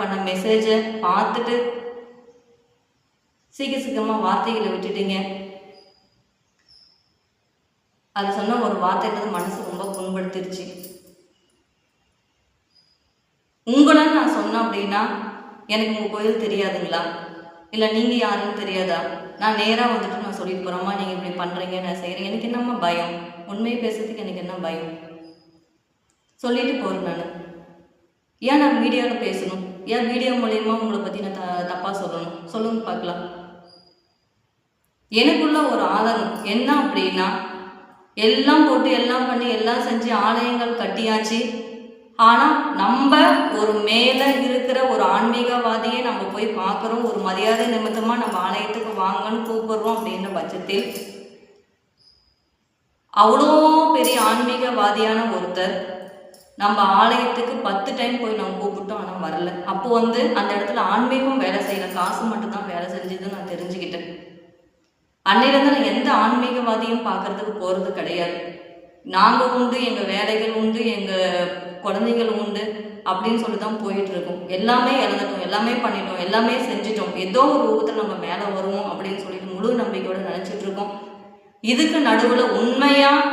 பண்ண மெசேஜை பார்த்துட்டு சீக்கிரமாக வார்த்தைகளை விட்டுட்டீங்க. அது சொன்ன ஒரு வார்த்தைன்றது மனசு ரொம்ப புண்படுத்திருச்சு. உங்களை நான் சொன்னேன் அப்படின்னா எனக்கு உங்கள் கோயில் தெரியாதுங்களா, இல்லை நீங்கள் யாருன்னு தெரியாதா? நான் நேராக வந்துட்டு நான் சொல்லிட்டு போகிறோம்மா நீங்கள் இப்படி பண்ணுறீங்க, நான் செய்கிறேன், எனக்கு என்னம்மா பயம்? உண்மையை பேசுறதுக்கு எனக்கு என்ன பயம்? சொல்லிட்டு போகிறேன். நான் ஏன் நான் மீடியாவில் பேசணும்? ஏன் வீடியோ மூலயமா உங்களை பற்றி நான் தப்பாக சொல்லணும்? சொல்லுங்க பார்க்கலாம். எனக்குள்ள ஒரு ஆதங்கம் என்ன அப்படின்னா, எல்லாம் போட்டு எல்லாம் பண்ணி எல்லாம் செஞ்சு ஆலயங்கள் கட்டியாச்சு. ஆனால் நம்ம ஒரு மேலே இருக்கிற ஒரு ஆன்மீகவாதியை நம்ம போய் பார்க்குறோம், ஒரு மரியாதை நிமித்தமாக நம்ம ஆலயத்துக்கு வாங்கன்னு கூப்பிடுறோம் அப்படின்ற பட்சத்தில் அவ்வளோ பெரிய ஆன்மீகவாதியான ஒருத்தர் நம்ம ஆலயத்துக்கு 10 டைம் போய் நம்ம கூப்பிட்டோம், ஆனால் வரல. அப்போ அந்த இடத்துல ஆன்மீகம் வேலை செய்யல, காசு மட்டும்தான் வேலை செஞ்சதுன்னு நான் தெரிஞ்சுக்கிட்டேன். அன்னையிலேருந்து நான் எந்த ஆன்மீகவாதியும் பார்க்கறதுக்கு போகிறது கிடையாது. நாங்கள் உண்டு, எங்கள் வேலைகள் உண்டு, எங்கள் குழந்தைகள் உண்டு அப்படின்னு சொல்லி தான் போயிட்டு இருக்கோம். எல்லாமே இழந்துட்டோம், எல்லாமே பண்ணிட்டோம், எல்லாமே செஞ்சிட்டோம். ஏதோ ஒரு ரூபத்தில் நம்ம மேலே வருவோம் அப்படின்னு சொல்லிட்டு முழு நம்பிக்கையோடு நினச்சிட்டு இருக்கோம். இதுக்கு நடுவில் உண்மையாக